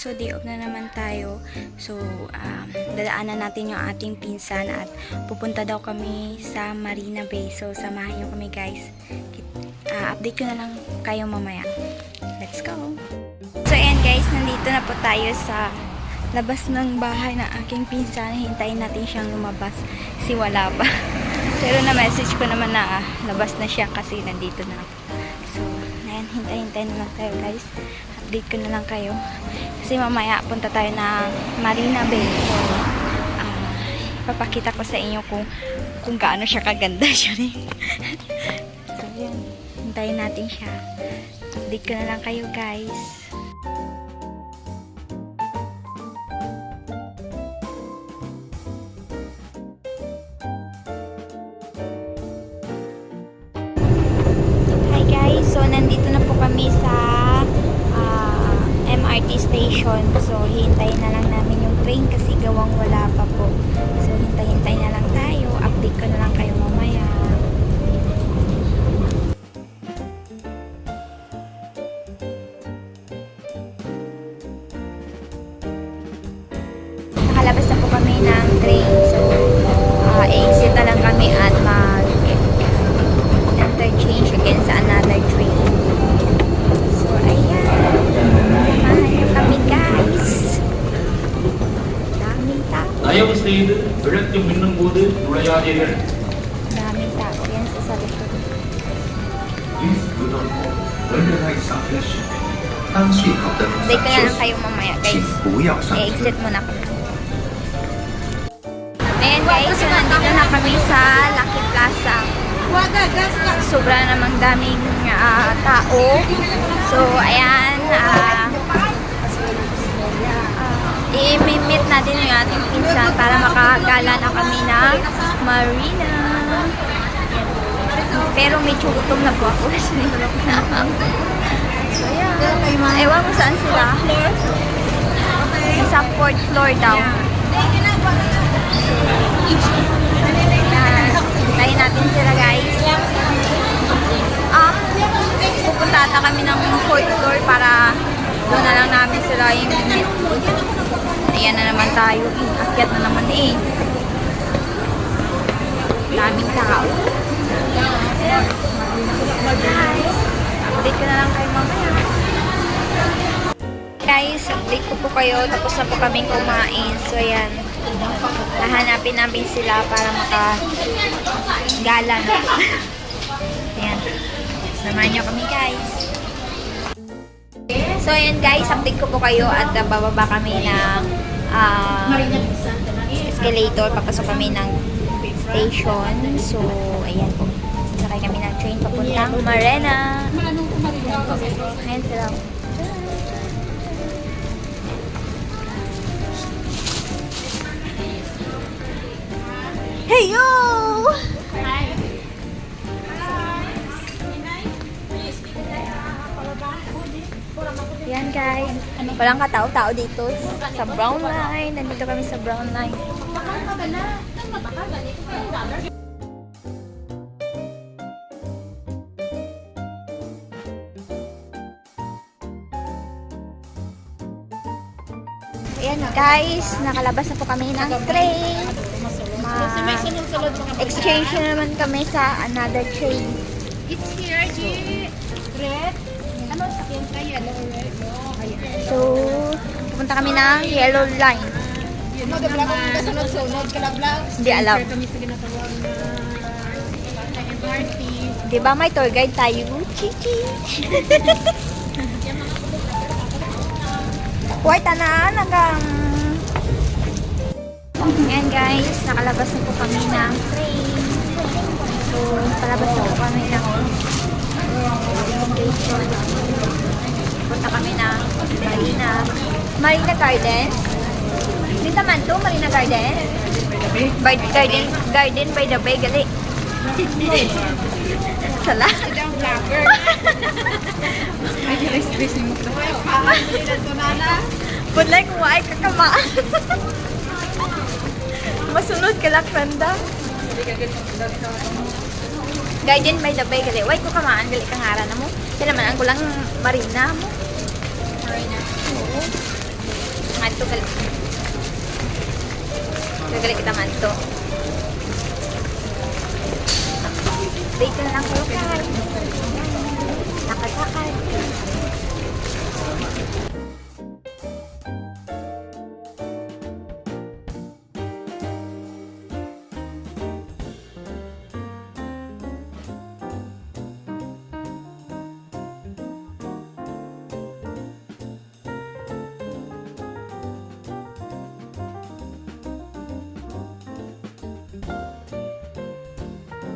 So, day off na naman tayo. So, dadaanan natin yung ating pinsan at pupunta daw kami sa Marina Bay. So, samahan nyo kami guys. Update ko na lang kayo mamaya. Let's go! So, ayan guys, nandito na po tayo sa labas ng bahay ng aking pinsan. Hintayin natin siyang lumabas kasi wala pa. Pero na-message ko naman na labas na siya kasi nandito na ako. So, ayan, hintay-hintay na lang tayo guys. Update ko na lang kayo. Kasi mamaya punta tayo na Marina Bay. So, papakita ko sa inyo kung gaano siya kaganda siya rin. So, ayan. Hintayin natin siya. Update ko na lang kayo guys. So, nandito na po kami sa MRT station. So, hintayin na lang namin yung train kasi gawang wala pa po. So, hintay-hintay na lang tayo. Update ko na lang kayo mamaya. Nakalabas na po kami ng train. So, exit na lang kami at mag-interchange again sa another train. So, ayan. Samahan niyo kami, guys. Daming tao. தயவு செய்து விளக்கு மின்னும் போது நுழையாதீர்கள். Daming tao. Yan sa likod. Please do not move when the lights are flashing. 当信号灯 Update ko 闪 na 烁 lang kayo mamaya, 请 guys. 不要上车。 I-exit muna kami. Ayan, guys. So, nandito na kami sa Lucky Plaza. Sobra namang daming tao. So, ayan. I-meet natin yung ating pinsan para makagala na kami ng Marina. Pero medyo gutom na po ako. So, ayan. Ewan mo saan sila. Sa 4th floor daw. Hintayin natin sila guys. Pupunta ata kami ng 4th floor para doon na lang namin sila yung meet. Ayan na naman tayo. Akyat na naman eh. Daming tao. Update ko na lang kayo mamaya. Guys, update ko po kayo. Tapos na po kaming kumain. So ayan. Hahanapin namin sila para makagala na. Ayan. Samahan nyo kami guys. So ayan guys, update ko po kayo at bababa kami ng escalator. Papasok kami ng station. So ayan po. Sakay kami ng train papuntang Marina. Ayan sila. Hey yo! Yan guys. Walang katao-tao dito sa brown line. Nandito kami sa brown line. Ayan guys, nakalabas na po kami ng train. Exchange na naman kami sa another train. It's here, G. Red. Ano sakyan ka? Yellow, red. So, pupunta kami ng yellow line. Mo, the black ang kasunod-sunod. Kalablang. Hindi alam. Kami sa ginatawag na MRT. Diba may tour guide tayo? Chichi! Huwag tanan hanggang... Ayan guys, nakalabas na po kami ng train. So, palabas na po kami ng station. Punta kami ng Marina Garden. Dito man to, Marina Garden. Garden by the Bay, gali. Sala. Budlay kung waay kakamaan. Masunod ka lang, Randa. Garden by the Bay, gali. Waay ko kamaan, gali kang ara na mo. Sila man ang kulang marina mo. Marina. Oo. ngadto gali. Gali kita ngadto. Dito na lang kayo guys. Lakad-lakad.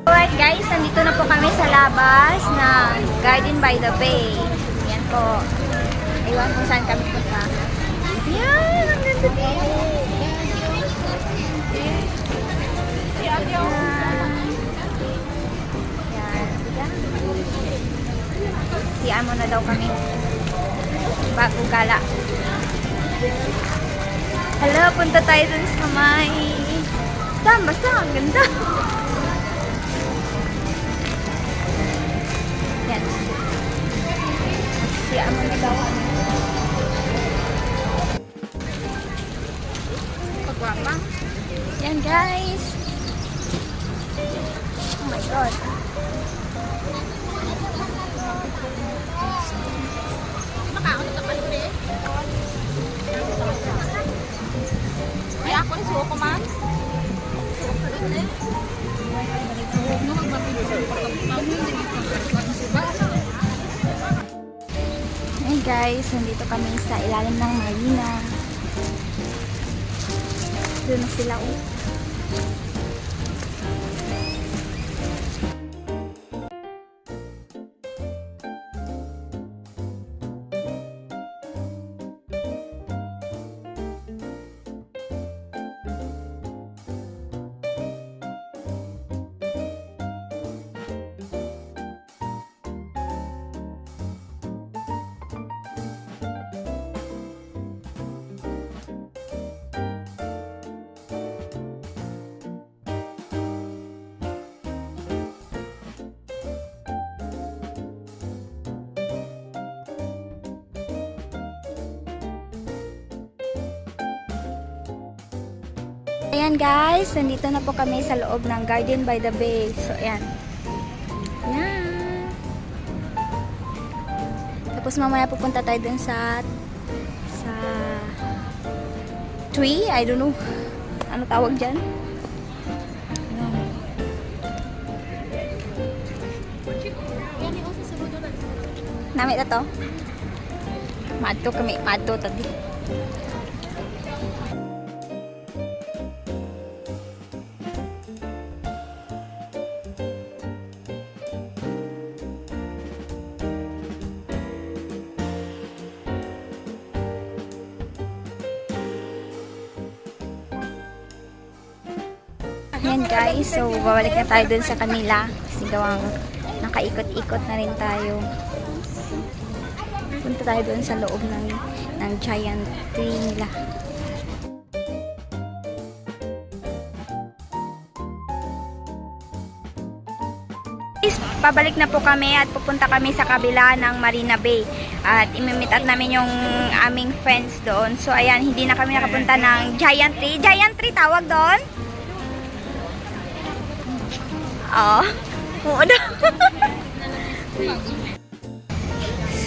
Alright guys, nandito na po kami sa labas ng Garden by the Bay. Yan po. Iwan kung saan kami punta. Yan! Ang ganda din! Yan. Yan. Siyan mo na daw kami. Bago gala. Hello, punta tayo dun sa may... Basta, ang ganda! Yan. Siya mo na daw kami. Pagwapa. Yan guys. Oh my god. Makaon ka pa rin. Ay ako ni suko man. Hey guys, nandito kami sa ilalim ng marina. Doon na sila oh. Ayan guys, nandito na po kami sa loob ng Garden by the Bay. So ayan. Ayan. Tapos mamaya pupunta tayo dun sa tree, I don't know. Ano tawag dyan? Namit na to. Madto kami, madto tadi. Yan guys, so babalik na tayo dun sa kanila kasi gawang nakaikot-ikot na rin tayo. Punta tayo dun sa loob ng giant tree nila. Guys, pabalik na po kami at pupunta kami sa kabila ng Marina Bay at imimit at namin yung aming friends doon. So ayan, hindi na kami nakapunta ng giant tree. Giant tree tawag doon? Oo. Oo daw.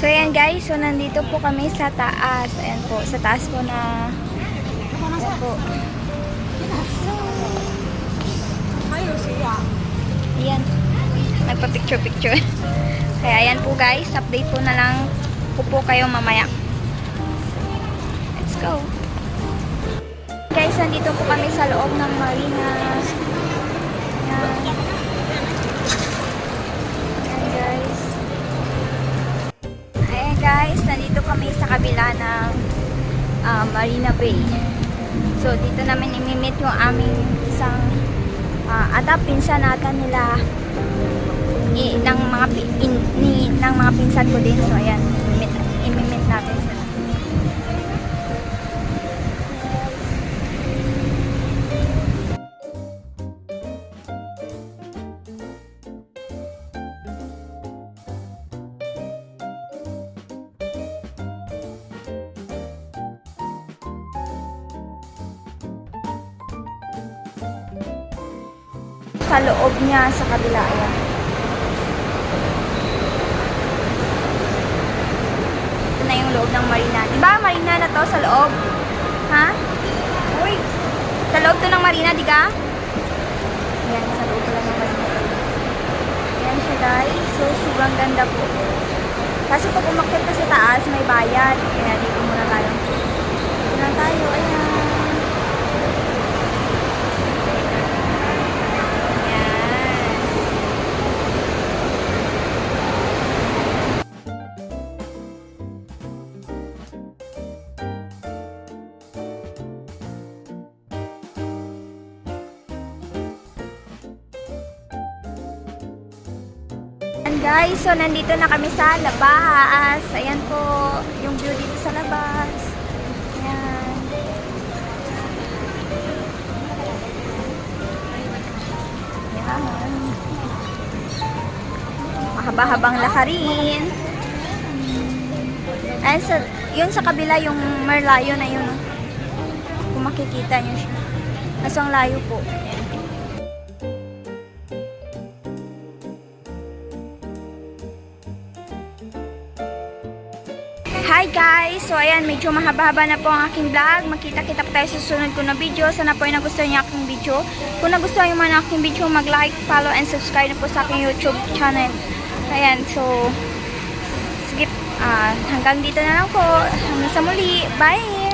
So, ayan guys. So, nandito po kami sa taas. Ayan po. Sa taas po na... Ayan po. Ayan. Nagpa-picture-picture. Kaya ayan po guys. Update po na lang po kayo mamaya. Let's go. Guys, nandito po kami sa loob ng marina. Ayan. Guys, nandito kami sa kabila ng Marina Bay. So, dito namin imimit yung aming isang pinsan natin nila ng mga pinsan ko din. So, ayan, imimit natin sila. sa loob niya sa kabila. Ayan. Ito na yung loob ng marina. Diba marina na to sa loob? Ha? Uy! Sa loob to ng marina, di ka? Ayan, sa loob to lang ng marina. Ayan siya guys. So, sobrang ganda po. Kasi pag umakyat ka sa taas, may bayad. Kaya dito muna tayo. Dito na tayo. Ayan. Ayan guys, so nandito na kami sa labas. Ayan po, yung view dito sa labas. Ayan. Ayan. Mahaba-habang lakarin. Ayan, yun sa kabila yung Merlayo na yun. Kung makikita nyo siya. Kaso ang layo po. Ayan. Hi guys! So ayan, medyo mahaba-haba na po ang aking vlog. Makita-kita po tayo sa susunod ko na video. Sana po ay nagustuhan niyo aking video. Kung nagustuhan niyo man ang aking video, mag-like, follow, and subscribe na po sa aking YouTube channel. Ayan, so sige, hanggang dito na lang po. Hanggang sa muli. Bye!